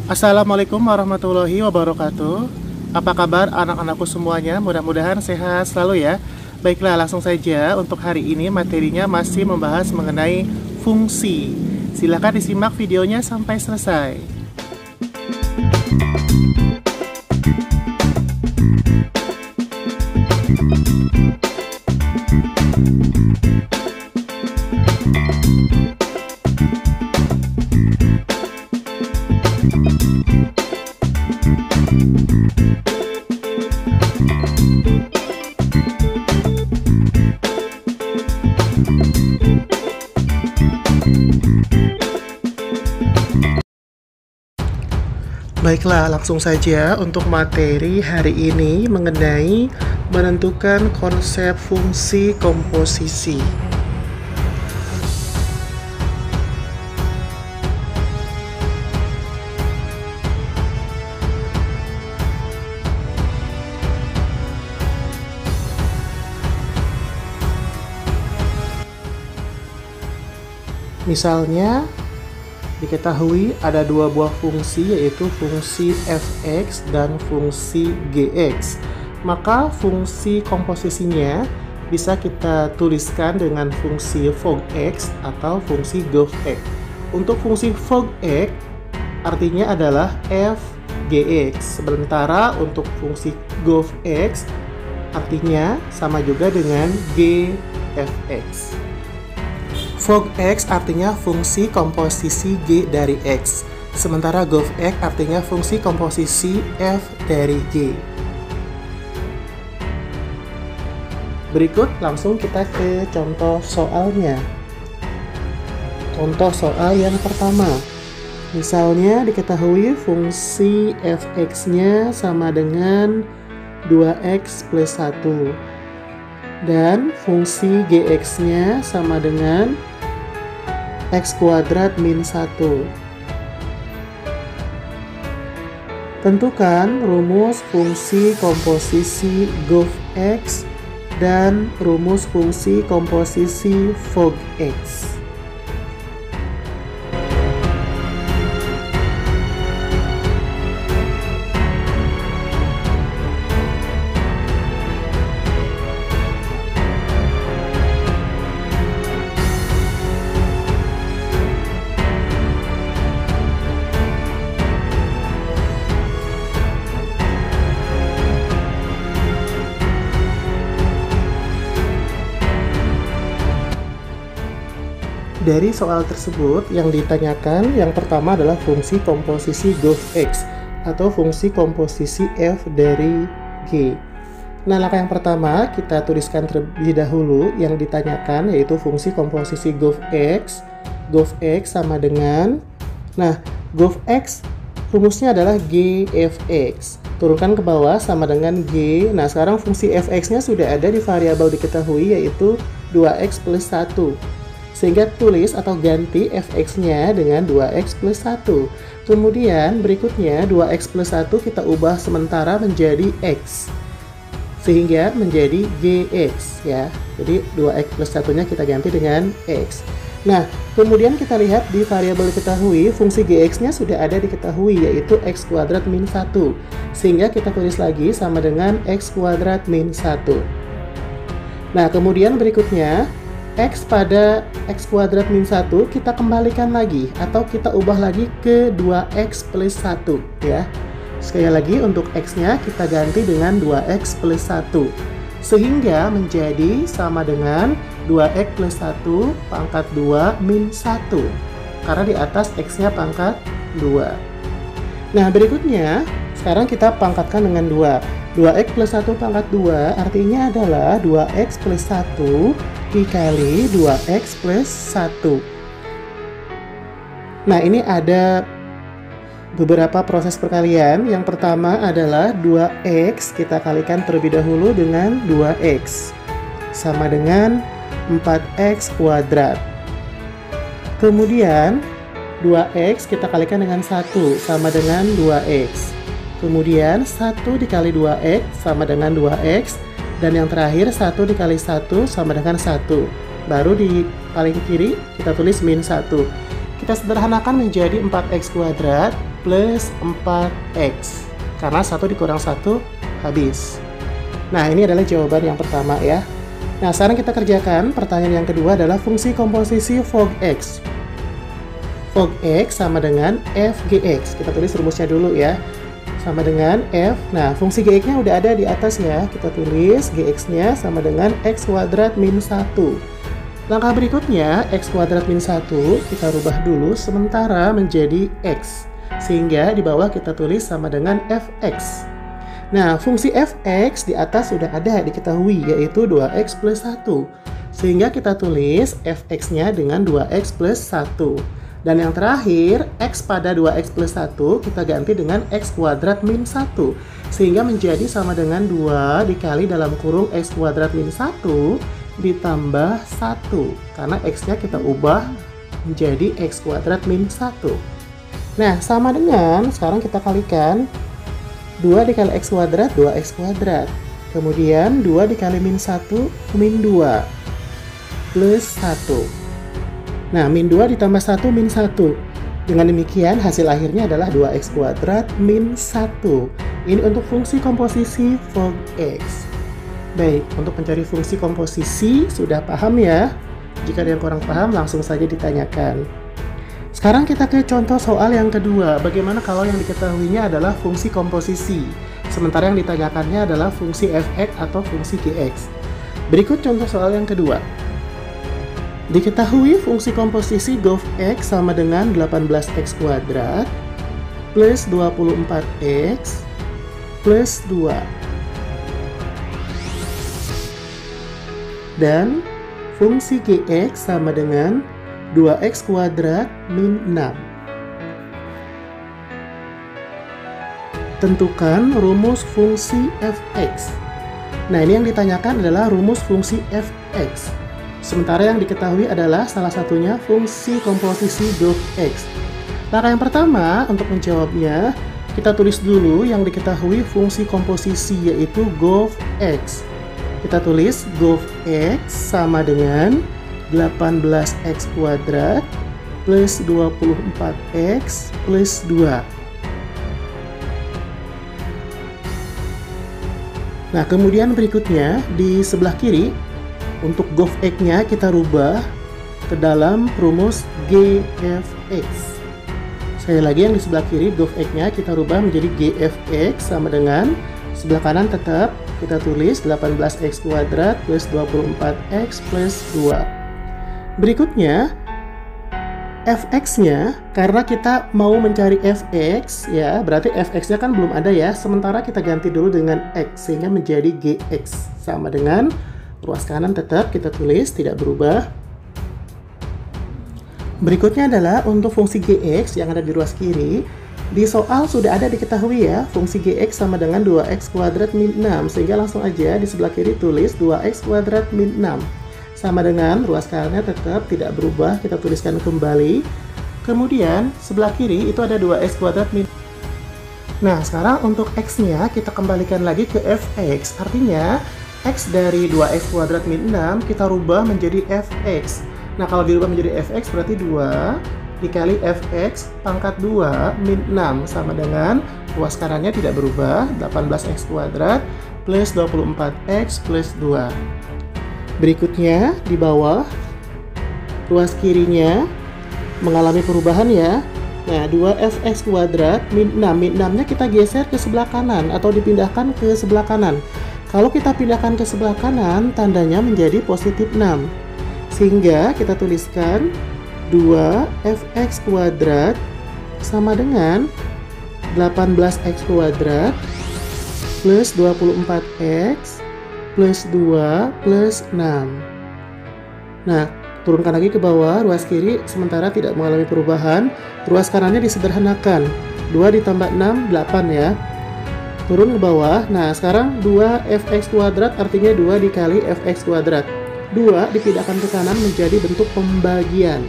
Assalamualaikum warahmatullahi wabarakatuh. Apa kabar anak-anakku semuanya? Mudah-mudahan sehat selalu ya. Baiklah, langsung saja untuk hari ini materinya masih membahas mengenai fungsi. Silahkan disimak videonya sampai selesai. Baiklah, langsung saja untuk materi hari ini mengenai menentukan konsep fungsi komposisi. Misalnya, diketahui ada dua buah fungsi, yaitu fungsi f(x) dan fungsi g(x). Maka fungsi komposisinya bisa kita tuliskan dengan fungsi fog(x) atau fungsi gov(x). Untuk fungsi fog(x) artinya adalah f gx, sementara untuk fungsi gov(x) artinya sama juga dengan g fx. Fog(x) artinya fungsi komposisi G dari X, sementara gov(x) artinya fungsi komposisi F dari G. Berikut langsung kita ke contoh soalnya. Contoh soal yang pertama. Misalnya diketahui fungsi fx-nya sama dengan 2x plus 1. Dan fungsi gx-nya sama dengan x kuadrat min 1. Tentukan rumus fungsi komposisi gov(x) dan rumus fungsi komposisi fog(x). Dari soal tersebut yang ditanyakan yang pertama adalah fungsi komposisi gov(x) atau fungsi komposisi f dari g. Nah, langkah yang pertama kita tuliskan terlebih dahulu yang ditanyakan, yaitu fungsi komposisi gov(x). Gov(x) sama dengan, nah, gov(x) rumusnya adalah g fx. Turunkan ke bawah sama dengan g. Nah, sekarang fungsi fx-nya sudah ada di variabel diketahui, yaitu 2x plus 1. Sehingga tulis atau ganti fx-nya dengan 2x plus 1. Kemudian berikutnya 2x plus 1 kita ubah sementara menjadi x. Sehingga menjadi gx ya. Jadi 2x plus 1-nya kita ganti dengan x. Nah, kemudian kita lihat di variabel diketahui, fungsi gx-nya sudah ada diketahui, yaitu x kuadrat min 1. Sehingga kita tulis lagi sama dengan x kuadrat min 1. Nah, kemudian berikutnya x pada x kuadrat min 1 kita kembalikan lagi atau kita ubah lagi ke 2x plus 1 ya. Sekali lagi untuk x-nya kita ganti dengan 2x plus 1 sehingga menjadi sama dengan 2x plus 1 pangkat 2 min 1 karena di atas x-nya pangkat 2. Nah, berikutnya sekarang kita pangkatkan dengan 2. 2x plus 1 pangkat 2 artinya adalah 2x plus 1 dikali 2x plus 1. Nah, ini ada beberapa proses perkalian. Yang pertama adalah 2x kita kalikan terlebih dahulu dengan 2x sama dengan 4x kuadrat. Kemudian 2x kita kalikan dengan 1 sama dengan 2x. Kemudian 1 dikali 2x sama dengan 2x. Dan yang terakhir 1 dikali 1 sama dengan 1. Baru di paling kiri kita tulis min 1. Kita sederhanakan menjadi 4x kuadrat plus 4x. Karena 1 dikurang 1 habis. Nah, ini adalah jawaban yang pertama ya. Nah, sekarang kita kerjakan pertanyaan yang kedua adalah fungsi komposisi fog x. Fog x sama dengan fgx. Kita tulis rumusnya dulu ya. Sama dengan f. Nah, fungsi gx-nya udah ada di atas ya. Kita tulis gx-nya sama dengan x kuadrat min 1. Langkah berikutnya, x kuadrat min 1 kita rubah dulu sementara menjadi x. Sehingga di bawah kita tulis sama dengan fx. Nah, fungsi fx di atas sudah ada diketahui, yaitu 2x plus 1. Sehingga kita tulis fx-nya dengan 2x plus 1. Dan yang terakhir, x pada 2x plus 1 kita ganti dengan x kuadrat min 1. Sehingga menjadi sama dengan 2 dikali dalam kurung x kuadrat min 1 ditambah 1. Karena x-nya kita ubah menjadi x kuadrat min 1. Nah, sama dengan, sekarang kita kalikan 2 dikali x kuadrat, 2x kuadrat. Kemudian 2 dikali min 1, min 2. Plus 1. Nah, min 2 ditambah 1, min 1. Dengan demikian, hasil akhirnya adalah 2x kuadrat min 1. Ini untuk fungsi komposisi fog x. Baik, untuk mencari fungsi komposisi, sudah paham ya? Jika ada yang kurang paham, langsung saja ditanyakan. Sekarang kita ke contoh soal yang kedua. Bagaimana kalau yang diketahuinya adalah fungsi komposisi, sementara yang ditanyakannya adalah fungsi fx atau fungsi gx. Berikut contoh soal yang kedua. Diketahui fungsi komposisi gof x sama dengan 18x kuadrat plus 24x plus 2. Dan fungsi gx sama dengan 2x kuadrat min 6. Tentukan rumus fungsi fx. Nah, ini yang ditanyakan adalah rumus fungsi fx. Sementara yang diketahui adalah salah satunya fungsi komposisi gof x. Langkah yang pertama untuk menjawabnya, kita tulis dulu yang diketahui fungsi komposisi yaitu gof x. Kita tulis gof x sama dengan 18x kuadrat plus 24x plus 2. Nah, kemudian berikutnya di sebelah kiri untuk gof x-nya kita rubah ke dalam rumus gfx. Sekali lagi yang di sebelah kiri gof x-nya kita rubah menjadi gfx sama dengan sebelah kanan tetap kita tulis 18x kuadrat plus 24x plus 2. Berikutnya, fx-nya, karena kita mau mencari fx, ya, berarti fx-nya kan belum ada ya, sementara kita ganti dulu dengan x, sehingga menjadi gx. Sama dengan ruas kanan tetap kita tulis, tidak berubah. Berikutnya adalah untuk fungsi gx yang ada di ruas kiri. Di soal sudah ada diketahui ya, fungsi gx sama dengan 2x kuadrat min 6, sehingga langsung aja di sebelah kiri tulis 2x kuadrat min 6. Sama dengan ruas kanannya tetap tidak berubah, kita tuliskan kembali. Kemudian sebelah kiri itu ada 2x kuadrat min. Nah, sekarang untuk x-nya kita kembalikan lagi ke fx. Artinya x dari 2x kuadrat min 6 kita rubah menjadi fx. Nah, kalau dirubah menjadi fx berarti 2 dikali fx pangkat 2 min 6 sama dengan ruas kanannya tidak berubah 18x kuadrat plus 24x plus 2. Berikutnya di bawah ruas kirinya mengalami perubahan ya. Nah, 2fx kuadrat min 6. Min 6 nya kita geser ke sebelah kanan atau dipindahkan ke sebelah kanan. Kalau kita pindahkan ke sebelah kanan tandanya menjadi positif 6. Sehingga kita tuliskan 2fx kuadrat sama dengan 18x kuadrat plus 24x plus 2 plus 6. Nah, turunkan lagi ke bawah ruas kiri sementara tidak mengalami perubahan. Ruas kanannya disederhanakan, 2 ditambah 6, 8 ya. Turun ke bawah. Nah, sekarang 2fx kuadrat artinya 2 dikali fx kuadrat. 2 dipindahkan ke kanan menjadi bentuk pembagian.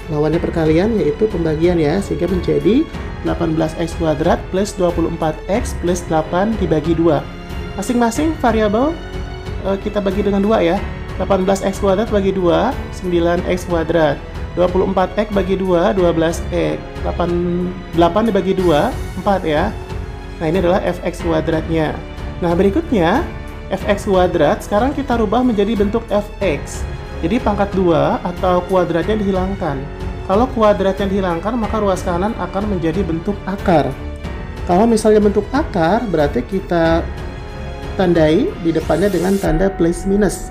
Lawannya perkalian yaitu pembagian ya, sehingga menjadi 18x kuadrat plus 24x plus 8 dibagi 2. Masing-masing variabel kita bagi dengan 2 ya. 18x kuadrat bagi 2, 9x kuadrat. 24x bagi 2, 12x. 8 dibagi 2, 4 ya. Nah, ini adalah fx kuadratnya. Nah, berikutnya fx kuadrat sekarang kita rubah menjadi bentuk fx. Jadi pangkat 2 atau kuadratnya dihilangkan. Kalau kuadratnya dihilangkan, maka ruas kanan akan menjadi bentuk akar. Kalau misalnya bentuk akar, berarti kita tandai di depannya dengan tanda plus minus.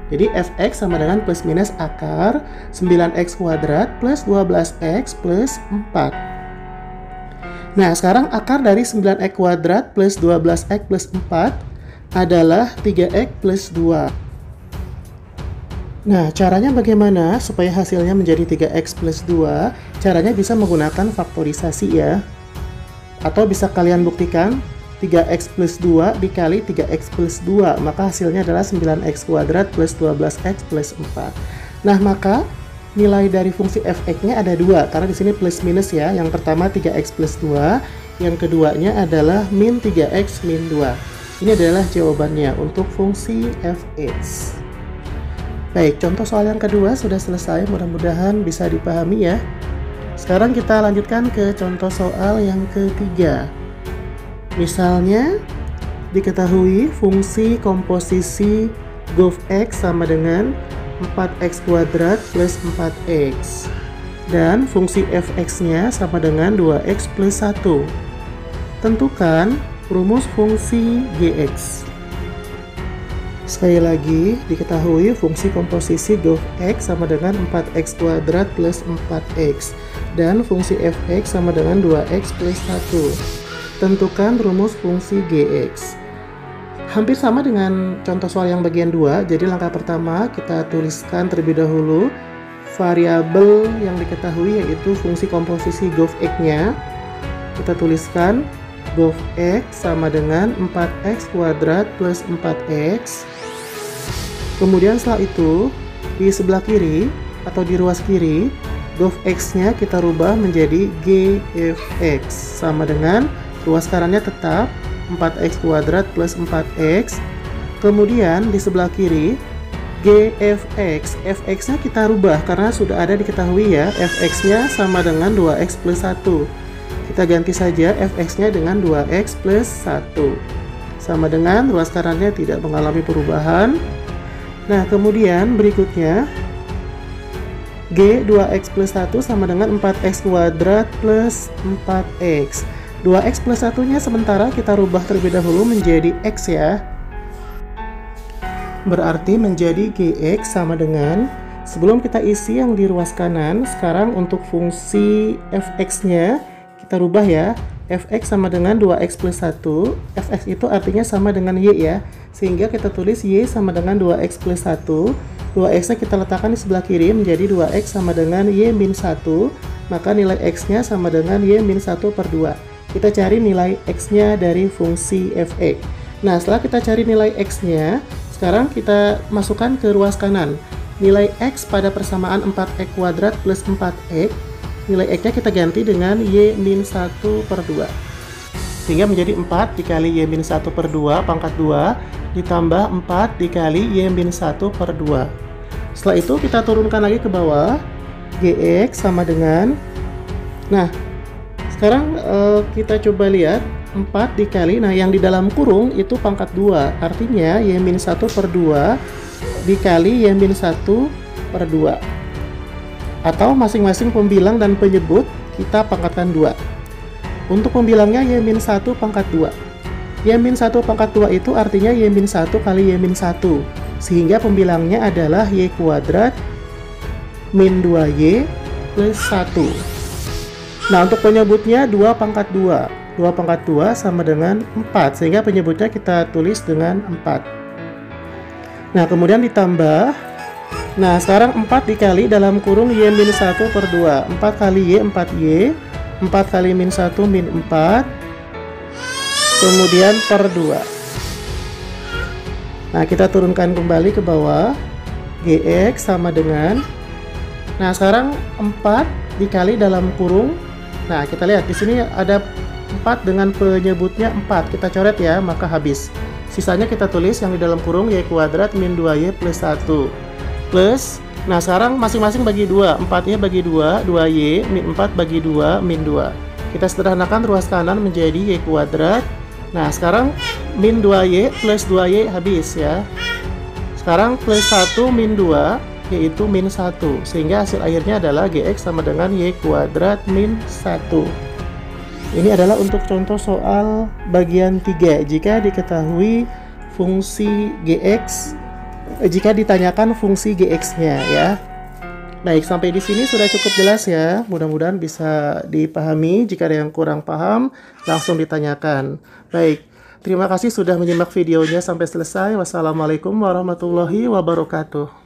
Jadi fx sama dengan plus minus akar 9x kuadrat plus 12x plus 4. Nah, sekarang akar dari 9x kuadrat plus 12x plus 4 adalah 3x plus 2. Nah, caranya bagaimana supaya hasilnya menjadi 3x plus 2? Caranya bisa menggunakan faktorisasi ya. Atau bisa kalian buktikan 3x plus 2 dikali 3x plus 2, maka hasilnya adalah 9x kuadrat plus 12x plus 4. Nah, maka nilai dari fungsi fx-nya ada 2, karena di sini plus minus ya. Yang pertama 3x plus 2, yang keduanya adalah min 3x min 2. Ini adalah jawabannya untuk fungsi fx. Baik, contoh soal yang kedua sudah selesai, mudah-mudahan bisa dipahami ya. Sekarang kita lanjutkan ke contoh soal yang ketiga. Misalnya, diketahui fungsi komposisi gof x sama dengan 4x kuadrat plus 4x. Dan fungsi fx-nya sama dengan 2x plus 1. Tentukan rumus fungsi gx. Sekali lagi, diketahui fungsi komposisi gof x sama dengan 4x kuadrat plus 4x dan fungsi fx sama dengan 2x plus 1. Tentukan rumus fungsi gx. Hampir sama dengan contoh soal yang bagian 2, jadi langkah pertama kita tuliskan terlebih dahulu variabel yang diketahui yaitu fungsi komposisi gof x-nya. Kita tuliskan gof x sama dengan 4x kuadrat plus 4x. Kemudian setelah itu, di sebelah kiri atau di ruas kiri, gof x-nya kita rubah menjadi gfx sama dengan ruas kanannya tetap 4x kuadrat plus 4x. Kemudian di sebelah kiri, gfx, fx-nya kita rubah karena sudah ada diketahui ya, fx-nya sama dengan 2x plus 1. Kita ganti saja fx-nya dengan 2x plus 1. Sama dengan ruas kanannya tidak mengalami perubahan. Nah, kemudian berikutnya G 2x plus 1 sama dengan 4x kuadrat plus 4x. 2x plus 1 nya sementara kita rubah terlebih dahulu menjadi x ya. Berarti menjadi gx sama dengan, sebelum kita isi yang di ruas kanan, sekarang untuk fungsi fx nya kita rubah ya. Fx sama dengan 2x plus 1. Fx itu artinya sama dengan y ya. Sehingga kita tulis y sama dengan 2x plus 1. 2x nya kita letakkan di sebelah kiri menjadi 2x sama dengan y min 1. Maka nilai x-nya sama dengan y min 1 per 2. Kita cari nilai x-nya dari fungsi fx. Nah, setelah kita cari nilai x-nya, sekarang kita masukkan ke ruas kanan. Nilai x pada persamaan 4x kuadrat plus 4x, nilai x-nya kita ganti dengan y min 1 per 2. Sehingga menjadi 4 dikali y min 1 per 2 pangkat 2 ditambah 4 dikali y min 1 per 2. Setelah itu kita turunkan lagi ke bawah. Gx sama dengan, nah sekarang kita coba lihat 4 dikali, nah yang di dalam kurung itu pangkat 2, artinya y min 1 per 2 dikali y min 1 per 2. Atau masing-masing pembilang dan penyebut kita pangkatkan 2. Untuk pembilangnya y min 1 pangkat 2. Y min 1 pangkat 2 itu artinya y min 1 kali y min 1. Sehingga pembilangnya adalah y kuadrat min 2y plus 1. Nah, untuk penyebutnya 2 pangkat 2. 2 pangkat 2 sama dengan 4. Sehingga penyebutnya kita tulis dengan 4. Nah, kemudian ditambah. Nah, sekarang 4 dikali dalam kurung y min 1 per 2. 4 kali y, 4y. 4 kali min 1 min 4. Kemudian per 2. Nah, kita turunkan kembali ke bawah. Gx sama dengan, nah sekarang 4 dikali dalam kurung. Nah, kita lihat di sini ada 4 dengan penyebutnya 4. Kita coret ya, maka habis. Sisanya kita tulis yang di dalam kurung y kuadrat min 2y plus 1. Plus Nah, sekarang masing-masing bagi 2. 4-nya bagi 2, 2Y, min 4 bagi 2, min 2. Kita sederhanakan ruas kanan menjadi Y kuadrat. Nah, sekarang min 2Y plus 2Y habis ya. Sekarang plus 1 min 2, yaitu min 1. Sehingga hasil akhirnya adalah GX sama dengan Y kuadrat min 1. Ini adalah untuk contoh soal bagian 3. Jika diketahui fungsi GX, jika ditanyakan fungsi GX-nya ya. Baik, sampai di sini sudah cukup jelas ya. Mudah-mudahan bisa dipahami. Jika ada yang kurang paham, langsung ditanyakan. Baik, terima kasih sudah menyimak videonya sampai selesai. Wassalamualaikum warahmatullahi wabarakatuh.